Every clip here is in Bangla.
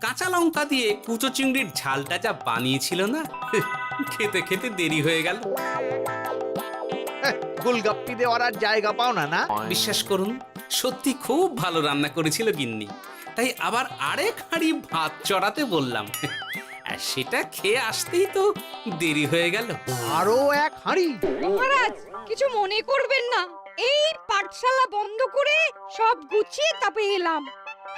কাঁচা লঙ্কা দিয়ে কুচো চিংড়ির ঝালটা যা বানিয়েছিল না, খেতে খেতে দেরি হয়ে গেল। গোলগাপ্পি দেওয়ার আর জায়গা পাও না না? বিশ্বাস করুন, সত্যি খুব ভালো রান্না করেছিল গিন্নি। তাই আবার আরেক হাঁড়ি ভাত চড়াতে বললাম। আর সেটা খেয়ে আসতেই তো দেরি হয়ে গেল। আরো এক হাঁড়ি? মহারাজ কিছু মনে করবেন না, এই পাঠশালা বন্ধ করে সব গুছিয়ে তবে এলাম।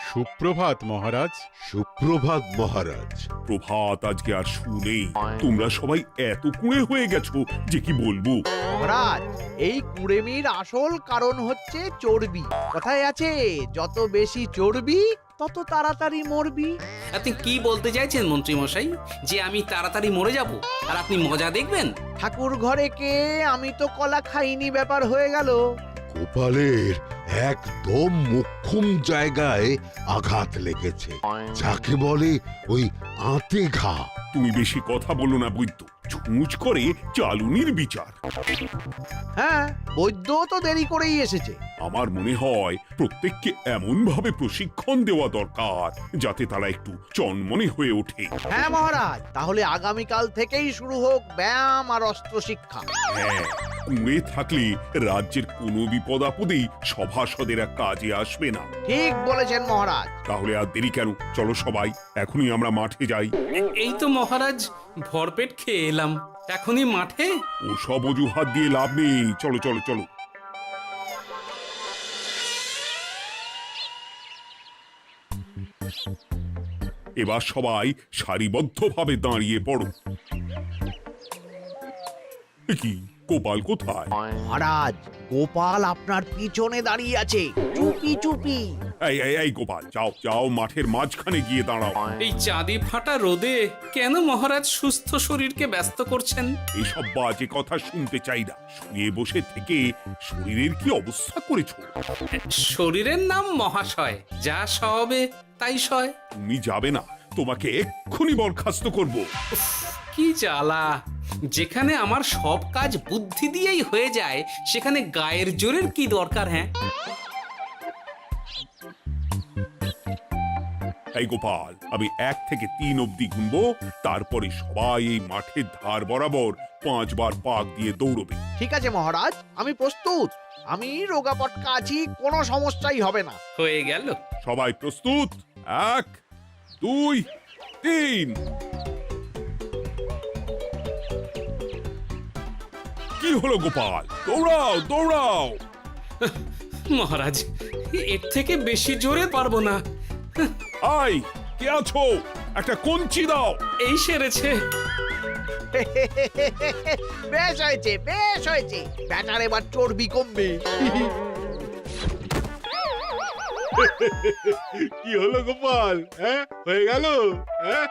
সুপ্রভাত মহারাজ। সুপ্রভাত মহারাজ। প্রভাত আজকে আর শুনেই। তোমরা সবাই এত কুঁড়ে হয়ে গেছো যে কি বলবো। মহারাজ, এই কুড়েমির আসল কারণ হচ্ছে চর্বি। কথায় আছে, যত বেশি চর্বি তত তাড়াতাড়ি মরবি। আপনি কি বলতে চাইছেন মন্ত্রী মশাই, যে আমি তাড়াতাড়ি মরে যাব আর আপনি মজা দেখবেন? ঠাকুর ঘরে কে, আমি তো কলা খাইনি ব্যাপার হয়ে গেল। গোপালের একদম মোক্ষম জায়গায় আঘাত লেগেছে, যাকে বলে ওই আঁতে ঘা। তুমি বেশি কথা বলো না বৈদ্য, ছুঁচ করে চালুনির বিচার। হ্যাঁ, বৈদ্য তো দেরি করেই এসেছে। আমার মনে হয় প্রত্যেককে এমন ভাবে প্রশিক্ষণ দেওয়া দরকার যাতে তারা একটু চনমনে হয়ে ওঠে। হ্যাঁ মহারাজ, তাহলে আগামীকাল থেকেই শুরু হোক ব্যায়াম আর অস্ত্র শিক্ষা। হ্যাঁ, কুঁড়ে থাকলে রাজ্যের কোনো বিপদ আপদেই সভাসদেরা কাজে আসবে না। ঠিক বলেছেন মহারাজ। তাহলে আর দেরি কেন, চলো সবাই এখনই আমরা মাঠে যাই। এই তো মহারাজ ভরপেট খেয়ে এলাম, এখনই মাঠে? ও সব অজুহাত দিয়ে লাভ নেই, চলো চলো চলো। এবার সবাই সারিবদ্ধভাবে দাঁড়িয়ে পড়ো। এ কি, গোপাল কোথায়? মহারাজ, গোপাল আপনার পিছনে দাঁড়িয়ে আছে, চুপি চুপি। এই এই এই গোপাল, যাও যাও, মাঠের মাঝখানে গিয়ে দাঁড়াও। এই চাঁদি ফাটা রোদে কেন মহারাজ সুস্থ শরীরকে ব্যস্ত করছেন? এইসব বাজে কথা শুনতে চাই না। শুয়ে বসে থেকে শরীরের কি অবস্থা করেছো? শরীরের নাম মহাশয়, যা সবে তাই সয়। তুমি যাবে না, তোমাকে এক্ষুনি বরখাস্ত করব। কি জ্বালা! যেখানে আমার সব কাজ বুদ্ধি দিয়েই হয়ে যায়, সেখানে গায়ের জোরের কি দরকার? হ্যাঁ, এই গোপাল, আমি 1 থেকে 3 অব্দি গুনবো, তারপরে সবাই এই মাঠের ধার বরাবর 5 বার পাক দিয়ে দৌড়বে। ঠিক আছে মহারাজ, আমি প্রস্তুত। আমি রোগা পটকা আছি, কোনো সমস্যাই হবে না। হয়ে গেল। সবাই প্রস্তুত? 1 2 3। কি হলো গোপাল, দৌড়াও দৌড়াও। মহারাজ, এর থেকে বেশি জোরে পারবো না। আই, কে আছো? একটা কঞ্চি দাও। এই সেরেছে। বেশ হয়েছে, বেশ হয়েছে। ব্যাটার এবার চর্বি কমবে। কি হলো গোপাল? হ্যাঁ, হয়ে গেল? হ্যাঁ?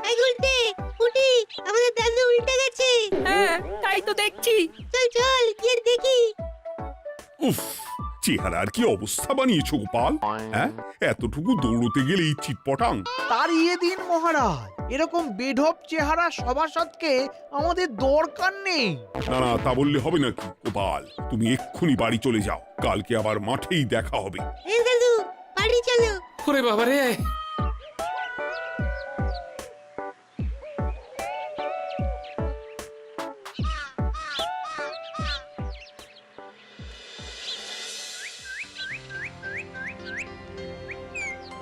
এই গুলটে, উঠি, আমাদের দাদু উল্টে গেছে। হ্যাঁ, তাই তো দেখছি। চল চল গিয়ে দেখি। উফ, চেহারার কি অবস্থা বানিয়েছো গোপাল? হ্যাঁ, এতটুকু দৌড়তে গেলেই চিটপটাং। তাড়িয়ে দিন মহারাজ, এরকম বেঢপ চেহারা সভাসদকে আমাদের দরকার নেই। না না, তা বললে হবে নাকি গোপাল? তুমি এক্ষুনি বাড়ি চলে যাও, কালকে আবার মাঠেই দেখা হবে। এই দাদু, বাড়ি চলো। ওরে বাবা রে!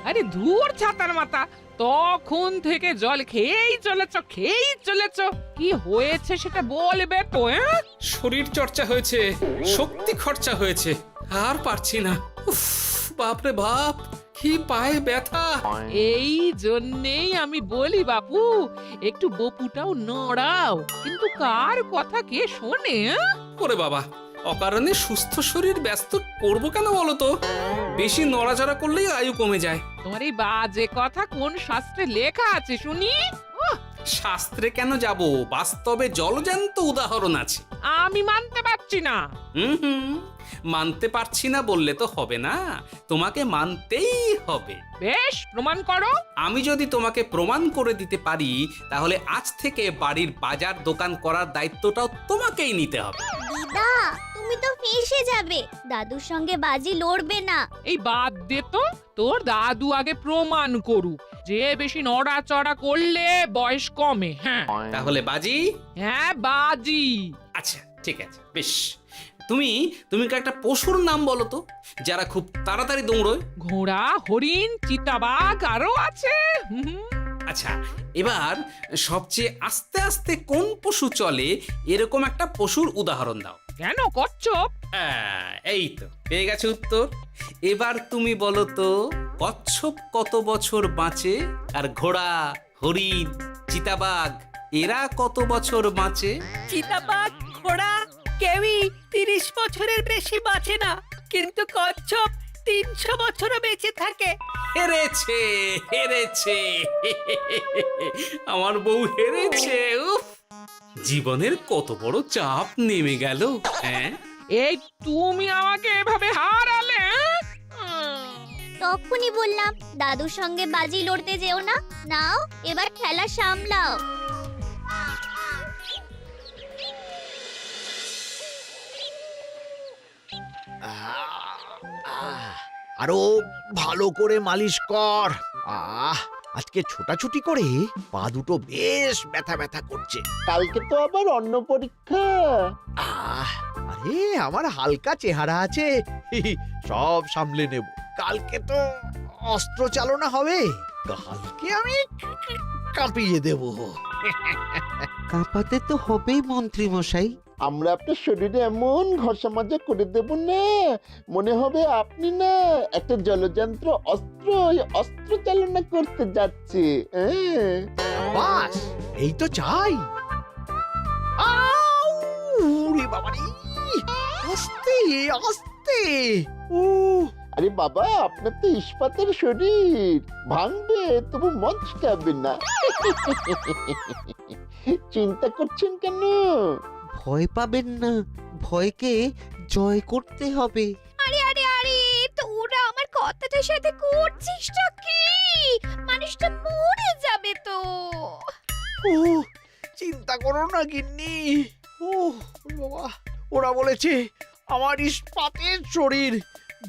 আরে ধুর ছাতার মাথা, তখন থেকে জল খেয়েই চলেছ। কি হয়েছে সেটা বলবে তো? শরীর চর্চা হয়েছে, শক্তি খরচা হয়েছে, আর পারছি না। উফ, বাপরে বাপ, কি পায়ে ব্যথা! এই জন্যেই আমি বলি বাপু, একটু বপুটাও নড়াও, কিন্তু কার কথা কে শোনে? ওরে বাবা, অকারণে সুস্থ শরীর ব্যস্ত করবো কেন বলো তো? বেশি নড়াচড়া করলেই আয়ু কমে যায়। তোমার এই বাজে কথা কোন শাস্ত্রে লেখা আছে শুনি? শাস্ত্রে কেন যাব, বাস্তবে জলজ্যান্ত উদাহরণ আছে। আমি মানতে পারছি না। হুম, মানতে পারছি না বললে তো হবে না, তোমাকে মানতেই হবে। বেশ, প্রমাণ করো। আমি যদি তোমাকে প্রমাণ করে দিতে পারি তাহলে আজ থেকে বাড়ির বাজার দোকান করার দায়িত্বটাও তোমাকেই নিতে হবে। দিদা তুমি তো ফেঁসে যাবে, দাদুর সঙ্গে বাজি লড়বে না। এই বাদ দে তো, তোর দাদু আগে প্রমাণ করুক যে বেশি নড়াচড়া করলে বয়স কমে। হ্যাঁ তাহলে বাজি? হ্যাঁ বাজি। আচ্ছা ঠিক আছে, বেশ। তুমি তুমি একটা পশুর নাম বলো তো, যারা খুব তাড়াতাড়ি দৌড়য়। ঘোড়া, হরিণ, চিতাবাঘ আরো আছে। আচ্ছা, এবার সবচেয়ে আস্তে আস্তে কোন পশু চলে এরকম একটা পশুর উদাহরণ দাও। কেন, কচ্ছপ? এই তো পেয়ে গেছে উত্তর। এবার তুমি বলো তো, কচ্ছপ কত বছর বাঁচে আর ঘোড়া, হরিণ, চিতাবাঘ এরা কত বছর বাঁচে? চিতাবাঘ, ঘোড়া কেউই 30 বছরের বেশি বাঁচে না, কিন্তু কচ্ছপ 300 বছরও বেঁচে থাকে। হেরেছে, হেরেছে, আমার বউ হেরেছে। উফ, জীবনের কত বড় চাপ নেমে গেল। হ্যাঁ, এই তুমি আমাকে এভাবে হারালে। তখনই বললাম দাদুর সঙ্গে বাজি লড়তে যেও না। নাও এবার খেলা সামলাও। আরো ভালো করে মালিশ কর। আজকে ছোটাছুটি করে পা দুটো বেশ ব্যথা ব্যথা করছে। কালকে তো আবার অন্য পরীক্ষা। আরে আমার হালকা চেহারা আছে, সব সামলে নেব। কালকে তো অস্ত্র চালনা হবে, কালকে আমি কাঁপিয়ে দেব। কাঁপাতে তো হবেই মন্ত্রী মশাই। আমরা আপনার শরীরে এমন ঘষা মাজা করে দেব না, মনে হবে আপনি না একটা জলযন্ত্র অস্ত্র চালনা করতে যাচ্ছে। বাস এই তো চাই। বাবারি, আস্তে আস্তে। আরে বাবা, আপনার তো ইস্পাতের শরীর, ভাঙবে তবু মচকাবে না। চিন্তা করছেন কেন? ভয় পাবেন না, ভয়কে জয় করতে হবে। আরে আরে আরে, তোরা আমার কথাটার সাথে করছিসটা কি? মানুষটা মরে যাবে তো। চিন্তা করো না গিন্নি। বাবা, ওরা বলেছে আমার ইস্পাতের শরীর,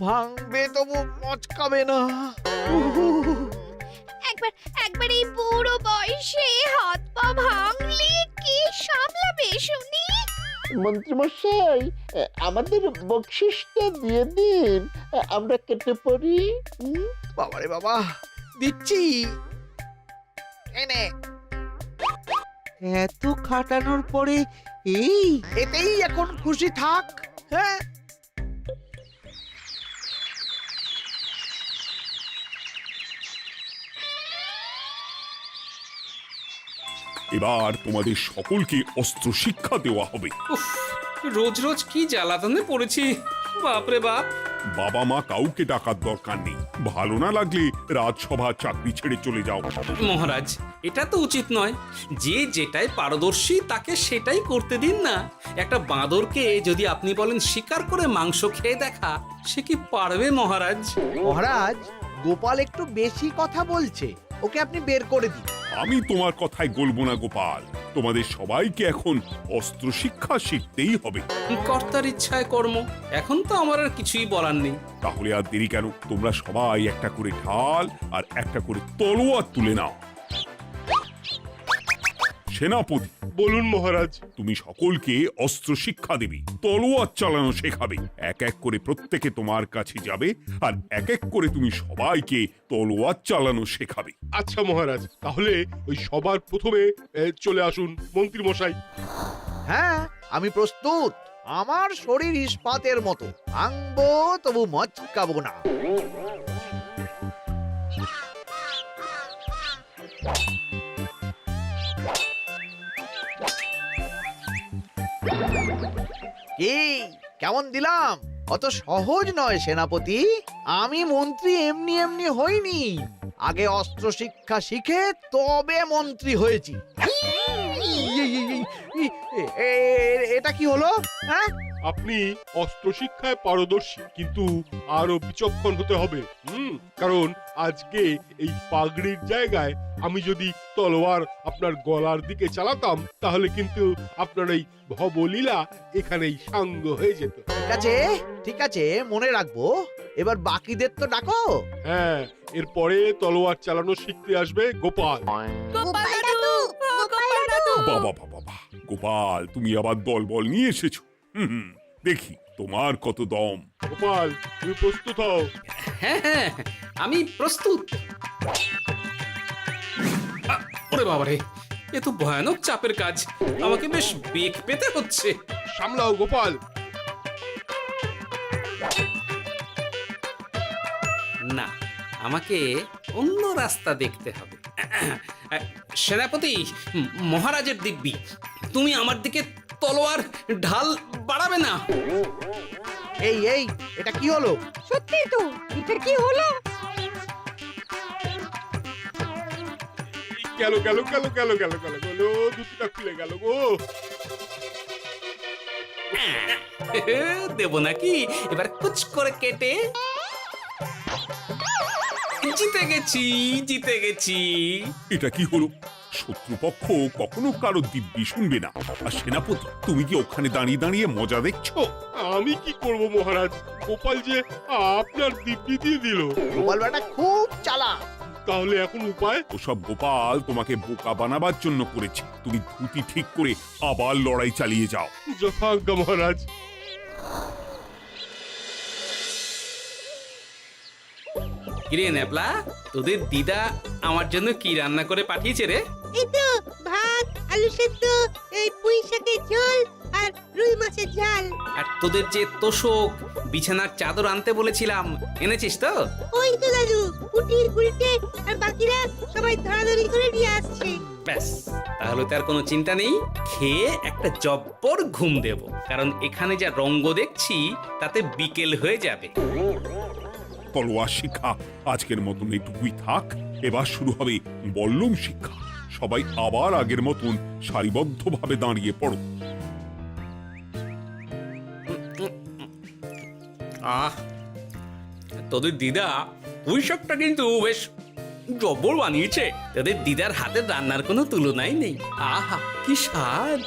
ভাঙবে তবু মচকাবে না। একবার এই বুড়ো বয়সে হাত পা ভাঙলে কি সামলাবে শুনি? মন্ত্রীমশাই, আমাদের বকশিসটা দিয়ে দিন, আমরা কেটে পড়ি। বাবারে বাবা, দিচ্ছি। এনে এত খাটানোর পরে এতেই এখন খুশি থাক। হ্যাঁ, এবার তোমাদের সকলকে অস্ত্র শিক্ষা দেওয়া হবে। উফ, রোজ রোজ কি জ্বালাতনে পড়েছি, বাপরে বাপ। বাবা মা কাউকে ডাকার দরকার নেই, ভালো না লাগলে রাজসভা চাকরি ছেড়ে চলে যাও। মহারাজ, এটা তো উচিত নয়। যে যেটাই পারদর্শী তাকে সেটাই করতে দিন না। একটা বাঁদরকে যদি আপনি বলেন শিকার করে মাংস খেয়ে দেখা, সে কি পারবে মহারাজ? মহারাজ, গোপাল একটু বেশি কথা বলছে, ওকে আপনি বের করে দিন। আমি তোমার কথায় গলবো না গোপাল, তোমাদের সবাইকে এখন অস্ত্র শিক্ষা শিখতেই হবে। কর্তার ইচ্ছায় কর্ম, এখন তো আমার আর কিছুই বলার নেই। তাহলে আর দেরি কেন, তোমরা সবাই একটা করে ঢাল আর একটা করে তলোয়ার তুলে নাও। সেনাপতি, বলুন মহারাজ। তুমি সকলকে অস্ত্র শিক্ষা দেবে, তলোয়ার চালানো শেখাবে। এক এক করে প্রত্যেকে তোমার কাছে যাবে আর এক এক করে তুমি সবাইকে তলোয়ার চালানো শেখাবে। আচ্ছা মহারাজ, তাহলে ওই সবার প্রথমে চলে আসুন মন্ত্রী মশাই। হ্যাঁ, আমি প্রস্তুত। আমার শরীর ইস্পাতের মতো, ভাঙবো তবু মচকাবো না। কি কেমন দিলাম? অত সহজ নয় সেনাপতি। আমি মন্ত্রী এমনি এমনি হইনি, আগে অস্ত্র শিক্ষা শিখে তবে মন্ত্রী হয়েছি। এটা কি হলো? হ্যাঁ, আপনি অস্ত্র শিক্ষায় পারদর্শী, কিন্তু আরো বিচক্ষণ হতে হবে। কারণ আজকে এই পাগড়ির জায়গায় আমি যদি তলোয়ার আপনার গলার দিকে চালাতাম, তাহলে কিন্তু আপনার এই ভবলীলা এখানেই সাঙ্গ হয়ে যেত। ঠিক আছে, মনে রাখবো। এবার বাকিদের তো ডাকো। হ্যাঁ, এরপরে তলোয়ার চালানো শিখতে আসবে গোপাল। গোপাল দাদু, গোপাল দাদু। বাবা বাবা বাবা, গোপাল তুমি আবার দল বল নিয়ে এসেছো। দেখি তোমার কত দম। গোপাল, তুমি প্রস্তুত হও। হ্যাঁ হ্যাঁ, আমি প্রস্তুত। ওরে বাবারে, এ তো ভয়ানক চাপের কাজ। আমাকে বেশ বেগ পেতে হচ্ছে। সামলাও গোপাল। না, আমাকে অন্য রাস্তা দেখতে হবে। সেনাপতি, মহারাজের দিব্যি, তুমি আমার দিকে তলোয়ার ঢাল বাড়াবে না। এই এটা কি হলো? সত্যি তো, এটা কি হলো? গেল গেল গেল গেল গেল গেল গেল, দুটিটা খুলে গেল গো। দেব নাকি এবার কুচ করে কেটে? জিতে গেছি, জিতে গেছি। এটা কি হলো? শত্রুপক্ষ কখনো কারো দিব্যি শুনবে না। আর সেনাপতি, তুমি কি ওখানে দাঁড়িয়ে দাঁড়িয়ে মজা দেখছো? আমি কি করব মহারাজ, গোপাল যে আপনার দিব্যি দিয়ে দিল। গোপাল বেটা খুব চালাক। তাহলে এখন উপায়? ওসব গোপাল তোমাকে বোকা বানাবার জন্য করেছে। তুমি ধুতি ঠিক করে আবার লড়াই চালিয়ে যাও। যথাজ্ঞা মহারাজ। কিরে ন্যাপলা, তোদের দিদা আমার জন্য কি রান্না করে পাঠিয়েছে রে? এই তো ভাত, আলু সেদ্ধ, এই পুঁই শাকের ঝোল আর রুই মাছের ঝাল। আর তোদের যে তোষক, বিছানার চাদর আনতে বলেছিলাম, এনেছিস তো? ওই তো দাদু, কুটির গুলটে আর বাকিরা সবাই ধরাধরি করে নিয়ে আসছে। ব্যাস, তাহলে তার কোনো চিন্তা নেই। খেয়ে একটা জব্বর ঘুম দেব, কারণ এখানে যা রঙ্গ দেখছি তাতে বিকেল হয়ে যাবে। তলোয়ার শিক্ষা আজকের মতন এইটুকুই থাক। এবার শুরু হবে বল্লম শিক্ষা। সবাই আবার আগের মতন সারিবদ্ধভাবে দাঁড়িয়ে পড়ো। আহ, তোদের দিদা পুঁই শাকটা কিন্তু বেশ জব্বর বানিয়েছে। তোদের দিদার হাতের রান্নার কোনো তুলনাই নেই। আহা, কি স্বাদ!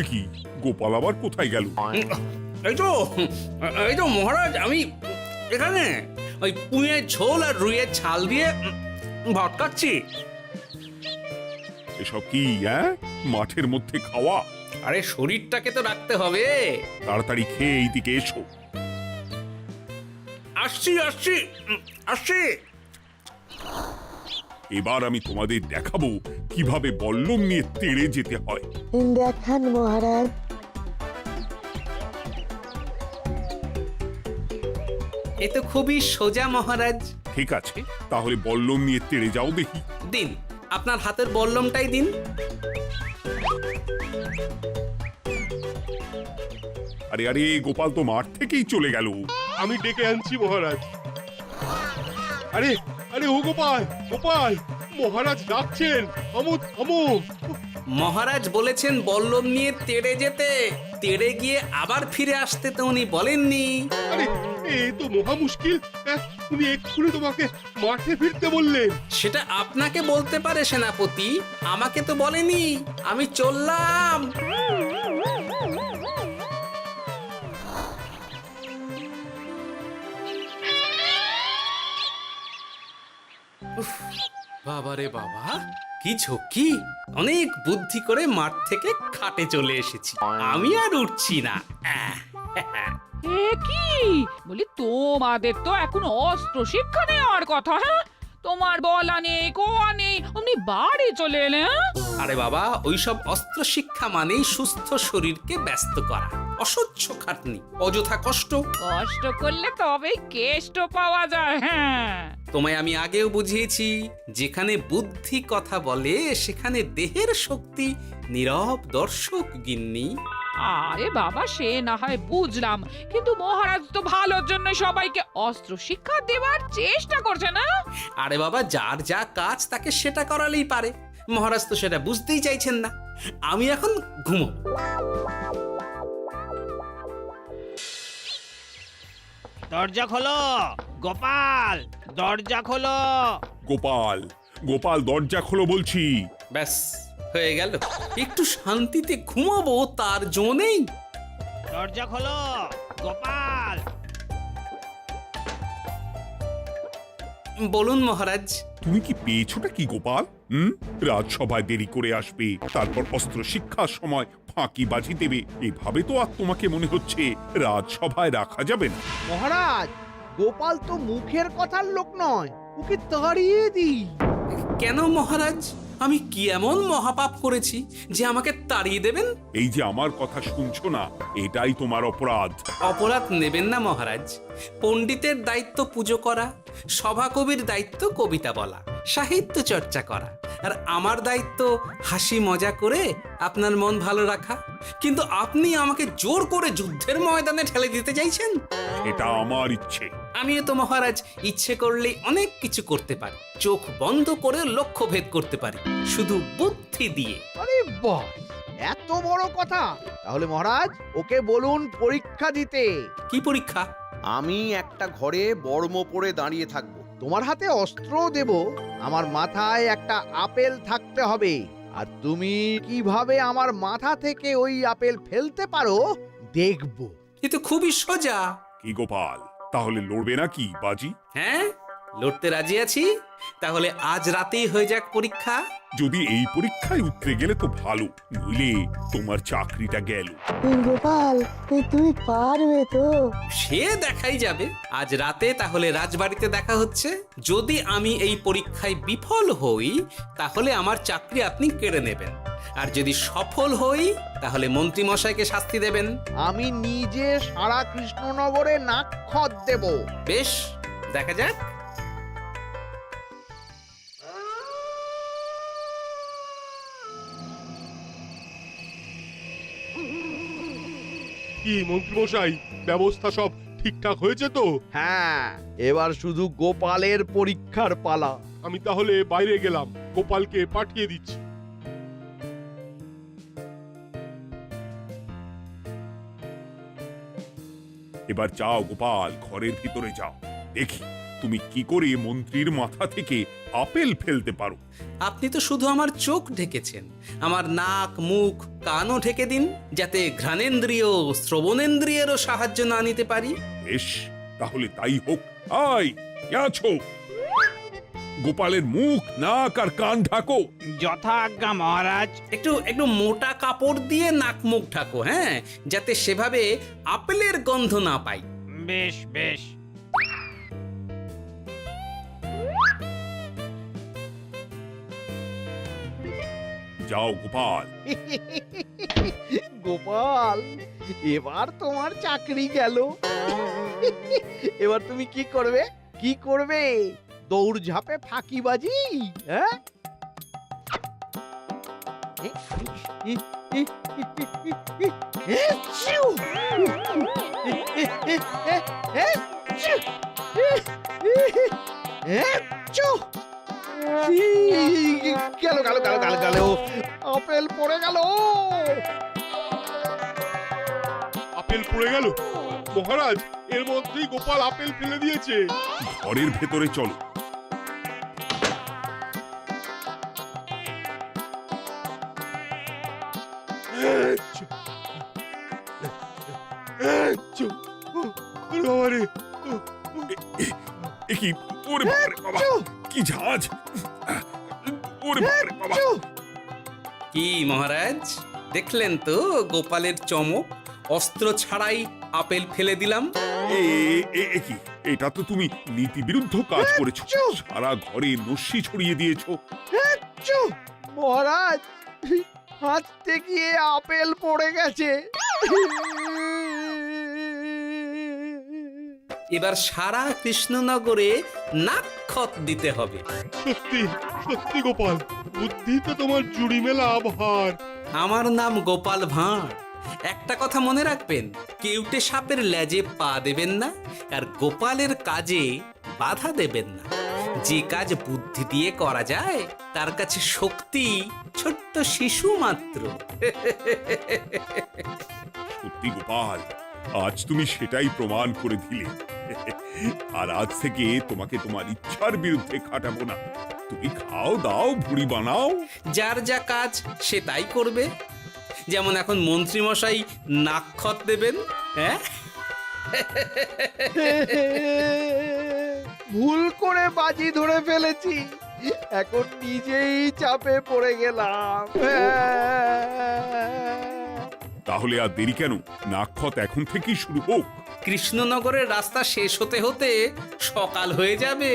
কি গোপাল আবার কোথায় গেল? এই তো মহারাজ, আমি এখানে ওই পুঁয়ের ঝোল আর রুইয়ের ছাল দিয়ে ভাত খাচ্ছি। এসব কি মাঠের মধ্যে খাওয়া? আরে শরীরটাকে তো রাখতে হবে। তাড়াতাড়ি খেয়ে এইদিকে এসো। আসছি আসছি আসছি। এবার আমি তোমাদের দেখাবো কিভাবে বল্লম নিয়ে তেড়ে যেতে হয়। দেখান মহারাজ। এ তো খুবই সোজা মহারাজ। ঠিক আছে, তাহলে বল্লম নিয়ে তেড়ে যাও দেখি। দিন, আপনার হাতের বল্লমটাই দিন। আরে আরে, গোপাল তো মাঠ থেকেই চলে গেল। আমি ডেকে আনছি মহারাজ। আরে আরে, ও গোপাল, গোপাল, মহারাজ ডাকছেন। থামো থামো। মহারাজ বলেছেন বল্লম নিয়ে তেড়ে যেতে। তেড়ে গিয়ে আবার ফিরে আসতে তো উনি বলেননি। আরে, এ তো মহা মুশকিল। উনি এক্ষুনি তোমাকে মাঠে ফিরতে বললেন। সেটা আপনাকে বলতে পারে সেনাপতি, আমাকে তো বলেনি। আমি চললাম। বাবারে বাবা, কি ঝক্কি! অনেক বুদ্ধি করে মাঠ থেকে খাটে চলে এসেছি। আমি আর উঠছি না। এ কি বলি, তোমাদের তো এখন অস্ত্র শিক্ষা নেওয়ার কথা। হ্যাঁ, তোমার বলা নেই, কোয়া নেই, অমনি বাড়ি চলে এলে। আরে বাবা, ওইসব অস্ত্র শিক্ষা মানেই সুস্থ শরীরকে ব্যস্ত করা। অসহ্য খাটনি, অযথা কষ্ট। কষ্ট করলে তবেই কেষ্ট পাওয়া যায়। হ্যাঁ, তোমায় আমি আগেও বুঝিয়েছি, যেখানে বুদ্ধি কথা বলে সেখানে দেহের শক্তি নীরব দর্শক গিন্নি। আরে বাবা, সে না হয় বুঝলাম, কিন্তু মহারাজ তো ভালোর জন্য সবাইকে অস্ত্র শিক্ষা দেওয়ার চেষ্টা করছে না। আরে বাবা, যার যা কাজ তাকে সেটা করালেই পারে। মহারাজ তো সেটা বুঝতেই চাইছেন না। আমি এখন ঘুমো। দরজা খোলো গোপাল, দরজা খোলো। গোপাল, গোপাল দরজা খোলো বলছি। ব্যাস হয়ে গেল। একটু শান্তিতে ঘুমাবো তার জো নেই। দরজা খোলো গোপাল। বলুন মহারাজ। তুমি কি পেয়েছোটা কি গোপাল? রাজসভায় দেরি করে আসবে, তারপর অস্ত্র শিক্ষার সময় ফাঁকি বাজি দেবে, এভাবে তো আর তোমাকে মনে হচ্ছে রাজসভায় রাখা যাবে না। মহারাজ, গোপাল তো মুখের কথার লোক নয়, ওকে তাড়িয়ে দিই। কেন মহারাজ? আমি কি এমন মহাপাপ করেছি যে আমাকে তাড়িয়ে দেবেন? এই যে আমার কথা শুনছো না, এটাই তোমার অপরাধ। অপরাধ নেবেন না মহারাজ। পণ্ডিতের দায়িত্ব পুজো করা, সভাকবির দায়িত্ব কবিতা বলা, সাহিত্য চর্চা করা, আর আমার দায়িত্ব হাসি মজা করে আপনার মন ভালো রাখা। কিন্তু আপনি আমাকে জোর করে যুদ্ধের ময়দানে ঠেলে দিতে চাইছেন। এটা আমার ইচ্ছে। আমিও তো মহারাজ ইচ্ছে করলে অনেক কিছু করতে পারি। চোখ বন্ধ করে লক্ষ্য ভেদ করতে পারি, শুধু বুদ্ধি দিয়ে। আরে বাহ, এত বড় কথা! তাহলে মহারাজ, ওকে বলুন পরীক্ষা দিতে। কি পরীক্ষা? আমি একটা ঘরে বর্ম পরে দাঁড়িয়ে থাকবো। তোমার হাতে অস্ত্র দেব, আমার মাথায় একটা আপেল থাকতে হবে, আর তুমি কিভাবে আমার মাথা থেকে ওই আপেল ফেলতে পারো দেখব। এ তো খুবই সোজা। কি গোপাল, তাহলে লড়বে নাকি বাজি? হ্যাঁ, লড়তে রাজি আছি। তাহলে আজ রাতেই হয়ে যাক পরীক্ষা। যদি এই পরীক্ষায় উতরে গেলে তো ভালো, নইলে তোমার চাকরিটা গেল। গোপাল, তুমি পারবে তো? সে দেখাই যাবে। আজ রাতে তাহলে রাজবাড়িতে দেখা হচ্ছে। যদি আমি এই পরীক্ষায় বিফল হই, তাহলে আমার চাকরি আপনি কেড়ে নেবেন। আর যদি সফল হই, তাহলে মন্ত্রী মশাইকে শাস্তি দেবেন। আমি নিজে সারা কৃষ্ণনগরে নাক্ষত দেব। বেশ, দেখা যাক। কি মন্ত্রীমশাই, ব্যবস্থা সব ঠিকঠাক হয়েছে তো? হ্যাঁ, এবার শুধু গোপালের পরীক্ষার পালা। আমি তাহলে বাইরে গেলাম, গোপালকে পাঠিয়ে দিচ্ছি। এবার যাও গোপাল, ঘরের ভিতরে যাও, দেখি তুমি কি করে মন্ত্রীর মাথা থেকে আপেল ফেলতে পারো। আপনি তো শুধু আমার চোখ ঢেকেছেন, আমার নাক মুখ কানও ঢেকে দিন, যাতে ঘ্রাণেন্দ্রিয় শ্রবণেন্দ্রিয়েরও সাহায্য না নিতে পারি। বেশ, তাহলে তাই হোক। আয়, কে আছো? গোপালের মুখ নাক আর কান ঢাকো। যথা আজ্ঞা মহারাজ। একটু একটু মোটা কাপড় দিয়ে নাক মুখ ঢাকো, হ্যাঁ, যাতে সেভাবে আপেলের গন্ধ না পাই। বেশ বেশ। যাও গোপাল। গোপাল, এবার তোমার চাকরি গেল। এবার তুমি কি করবে? কি করবে? দৌড় ঝাঁপে ফাঁকিবাজি? হ্যাঁ? গেল গেল গেল গেল গেল, আপেল পড়ে গেল। আপেল পড়ে গেল? মহারাজ, এর মধ্যেই গোপাল আপেল ফেলে দিয়েছে। ঘরের ভেতরে চলো। কি ওরে বাবারে বাবা, কি ঝাঁজ! ওরে বাবারে বাবা। কি মহারাজ, দেখলেন তো গোপালের চমক? অস্ত্র ছাড়াই আপেল ফেলে দিলাম। কি, এটা তো তুমি নীতি বিরুদ্ধ কাজ করেছো। সারা ঘরে নস্যি ছড়িয়ে দিয়েছো। মহারাজ, হাঁটতে গিয়ে আপেল পড়ে গেছে। এবার সারা কৃষ্ণনগরে নাক্ষত দিতে হবে। সত্যি সত্যি গোপাল, বুদ্ধি তো তোমার জুড়ি মেলা আভার। আমার নাম গোপাল ভাঁড়। একটা কথা মনে রাখবেন, কেউটে সাপের লেজে পা দেবেন না, আর গোপালের কাজে বাধা দেবেন না। যে কাজ বুদ্ধি দিয়ে করা যায়, তার কাছে শক্তি ছোট্ট শিশু মাত্র। সত্যি গোপাল, আজ তুমি সেটাই প্রমাণ করে দিলে। আর আজ থেকে তোমাকে তোমার ইচ্ছার বিরুদ্ধে খাটাবো না। তুমি খাও দাও ভুড়ি বানাও। যার যা কাজ সে তাই করবে। যেমন এখন মন্ত্রী মশাই নাক্ষত দেবেন। হ্যাঁ, ভুল করে বাজি ধরে ফেলেছি, এখন নিজেই চাপে পড়ে গেলাম। তাহলে আর দেরি কেন? নাক্ষত এখন থেকেই শুরু হোক। কৃষ্ণনগরের রাস্তা শেষ হতে হতে সকাল হয়ে যাবে।